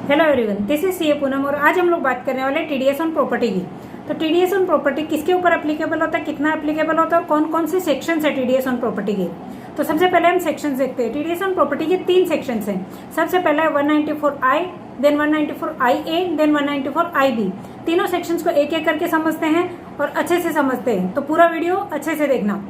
Hello everyone, this is CA Poonam और आज हम लोग बात करने वाले टीडीएस ऑन प्रॉपर्टी की। तो टीडीएस ऑन प्रॉपर्टी किसके ऊपर एप्लीकेबल होता है, कितना एप्लीकेबल होता है और कौन कौन से सेक्शंस है टीडीएस ऑन प्रॉपर्टी के। तो सबसे पहले हम सेक्शंस देखते हैं। टीडीएस ऑन प्रॉपर्टी के 3 सेक्शंस हैं। सबसे पहला है 194I, then 194IA, then 194IB। तीनों सेक्शंस को एक एक करके समझते हैं और अच्छे से समझते हैं, तो पूरा वीडियो अच्छे से देखना।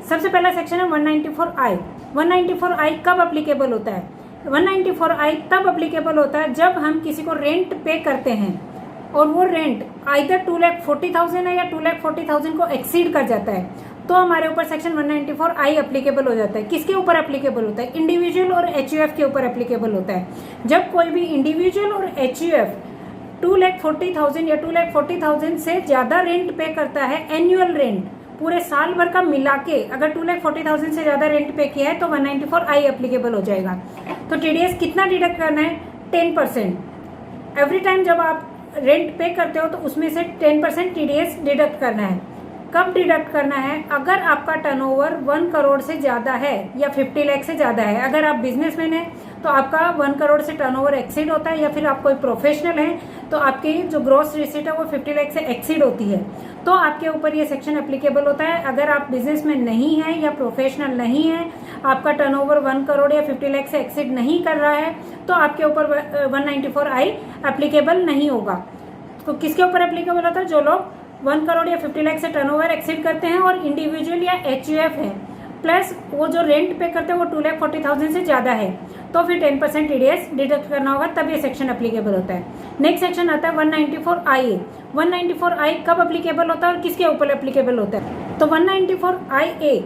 सबसे पहला सेक्शन है 194I। 194I कब एप्लीकेबल होता है? 194I तब एप्लीकेबल होता है जब हम किसी को रेंट पे करते हैं और वो रेंट आइदर 2,40,000 है या 2,40,000 को एक्सीड कर जाता है, तो हमारे ऊपर सेक्शन 194I एप्लीकेबल हो जाता है। किसके ऊपर एप्लीकेबल होता है? इंडिविजुअल और एचयूएफ के ऊपर एप्लीकेबल होता है। जब कोई भी इंडिविजुअल और एचयूएफ 2,40,000 या 2,40,000 से ज्यादा रेंट पे करता है, एनुअल रेंट पूरे साल भर का मिला के अगर 2,40,000 से ज्यादा रेंट पे किया है तो 194I एप्लीकेबल हो जाएगा। तो टीडीएस कितना डिडक्ट करना है? 10%। एवरी टाइम जब आप रेंट पे करते हो तो उसमें से 10% टीडीएस डिडक्ट करना है। कब डिडक्ट करना है? अगर आपका टर्नओवर 1 करोड़ से ज्यादा है या 50 लाख से ज्यादा है। अगर आप बिजनेसमैन है तो आपका 1 करोड़ से टर्नओवर एक्सीड होता है, या फिर आप कोई प्रोफेशनल है तो आपकी जो ग्रॉस रिसीट है वो 50 लाख से एक्सीड होती है, तो आपके ऊपर ये सेक्शन एप्लीकेबल होता है। अगर आप बिजनेसमैन नहीं है या प्रोफेशनल नहीं है, आपका टर्नओवर 1 करोड़ या 50 लाख से एक्सीड नहीं कर रहा है, तो आपके ऊपर 194I एप्लीकेबल नहीं होगा। तो किसके ऊपर एप्लीकेबल होता है? जो लोग 1 करोड़ या 50 लाख से टर्नओवर एक्सीड करते हैं और इंडिविजुअल या एचयूएफ है, प्लस वो जो रेंट पे करते हैं वो 2,40,000 से ज्यादा है, तो फिर 10% टीडीएस डिडक्ट करना होगा, तब ये सेक्शन एप्लीकेबल होता है। नेक्स्ट सेक्शन आता है 194IA। 194I कब एप्लीकेबल होता है और किसके ऊपर एप्लीकेबल होता है? तो 194IA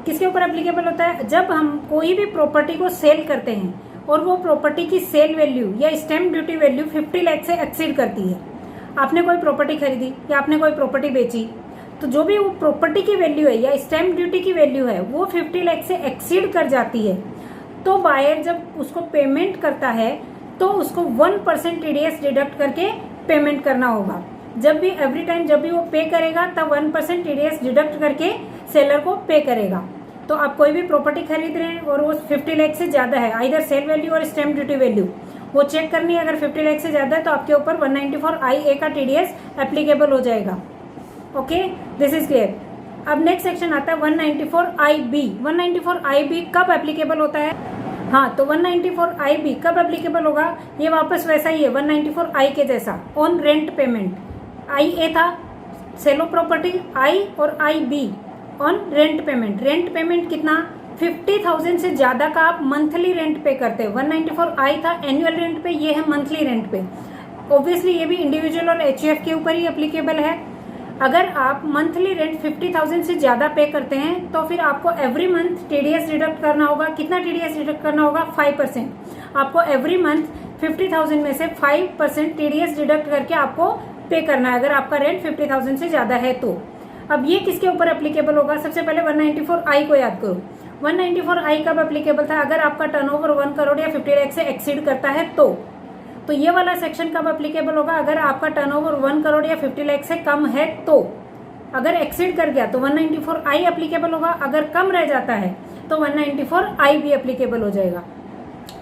किसके ऊपर एप्लीकेबल होता है? जब हम कोई भी प्रॉपर्टी को सेल करते हैं और वो प्रॉपर्टी की सेल वैल्यू या स्टैम्प ड्यूटी वैल्यू 50 लाख से एक्सीड करती है। आपने कोई प्रॉपर्टी खरीदी या आपने कोई प्रॉपर्टी बेची, तो जो भी वो प्रॉपर्टी की वैल्यू है या स्टैम्प ड्यूटी की वैल्यू है वो 50 लाख से एक्सीड कर जाती है, तो बायर जब उसको पेमेंट करता है तो उसको 1% टीडीएस डिडक्ट करके पेमेंट करना होगा। जब भी एवरी टाइम जब भी वो पे करेगा तब 1% टीडीएस डिडक्ट करके सेलर को पे करेगा। तो आप कोई भी प्रॉपर्टी खरीद रहे हैं और वो 50 लाख से ज्यादा है, आइदर सेल वैल्यू और स्टैम्प ड्यूटी वैल्यू, वो चेक करनी है। अगर 50 लाख से ज्यादा है तो आपके ऊपर 194IA का टीडीएस एप्लीकेबल हो जाएगा। Okay, this is clear. अब नेक्स्ट सेक्शन आता है 194IB। 194IB कब एप्लीकेबल होता है? हाँ, तो 194IB कब एप्लीकेबल होगा? ये वापस वैसा ही है 194I के जैसा, ऑन रेंट पेमेंट। IA था सेल ऑफ प्रॉपर्टी, I और IB on rent payment. Rent payment कितना? 50,000 से ज्यादा का आप मंथली रेंट पे करते हैं। 194I था एनुअल रेंट पे, ये है मंथली रेंट पे। ऑब्वियसली ये भी इंडिविजुअल और एचयूएफ के ऊपर ही एप्लीकेबल है। अगर आप मंथली रेंट 50,000 से ज्यादा पे करते हैं तो फिर आपको एवरी मंथ टीडीएस डिडक्ट करना होगा। कितना टीडीएस डिडक्ट करना होगा? 5%। आपको एवरी मंथ 50,000 में से 5% टीडीएस डिडक्ट करके आपको पे करना है, अगर आपका रेंट 50,000 से ज्यादा है तो। अब ये किसके ऊपर एप्लीकेबल होगा? सबसे पहले 194I को याद करो। 194I कब एप्लीकेबल था? अगर आपका टर्नओवर 1 करोड़ या 50 लाख से एक्सीड करता है तो ये वाला सेक्शन कब एप्लीकेबल होगा? अगर आपका टर्नओवर 1 करोड़ या 50 लाख से कम है तो। अगर एक्सीड कर गया तो 194I एप्लीकेबल होगा, अगर कम रह जाता है तो 194I भी एप्लीकेबल हो जाएगा।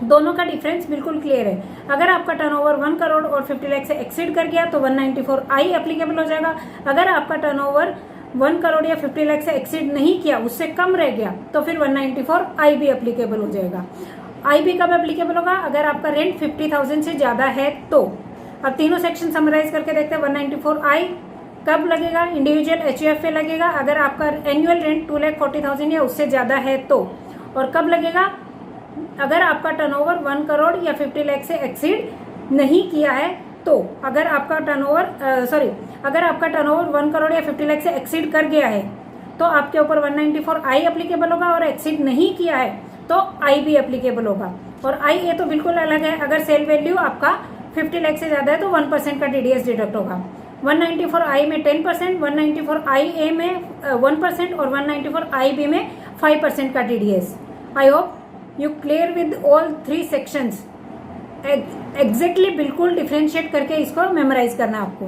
दोनों का डिफरेंस बिल्कुल क्लियर है। अगर आपका टर्नओवर 1 करोड़ और 50 लाख से एक्सीड कर गया तो 194I एप्लीकेबल हो जाएगा। अगर आपका टर्नओवर 1 करोड़ या 50 लाख से एक्सीड नहीं किया, उससे कम रह गया, तो फिर 194I भी एप्लीकेबल हो जाएगा। IB कब एप्लीकेबल होगा? अगर आपका रेंट 50,000 से ज्यादा है तो। अब तीनों सेक्शन समराइज करके देखते हैं। 194I कब लगेगा? इंडिविजुअल एचयूएफ पे लगेगा अगर आपका एनुअल रेंट 2,40,000 या उससे ज्यादा है तो। और कब लगेगा? अगर आपका टर्नओवर 1 करोड़ या 50 लाख से एक्सीड नहीं किया है तो। अगर आपका टर्नओवर अगर आपका टर्नओवर 1 करोड़ या 50 लाख से एक्सीड कर गया है तो आपके ऊपर 194I एप्लीकेबल होगा, और एक्सीड नहीं किया है तो IB एप्लीकेबल होगा। और IA तो बिल्कुल अलग है। अगर सेल वैल्यू आपका 50 लाख से ज्यादा है तो 1% का टीडीएस डिडक्ट होगा। 194I में 10%, 194IA में 1% और 194IB में 5% का TDS. I hope you clear with all 3 sections. Exactly बिल्कुल डिफ्रेंशिएट करके इसको मेमोराइज करना है आपको।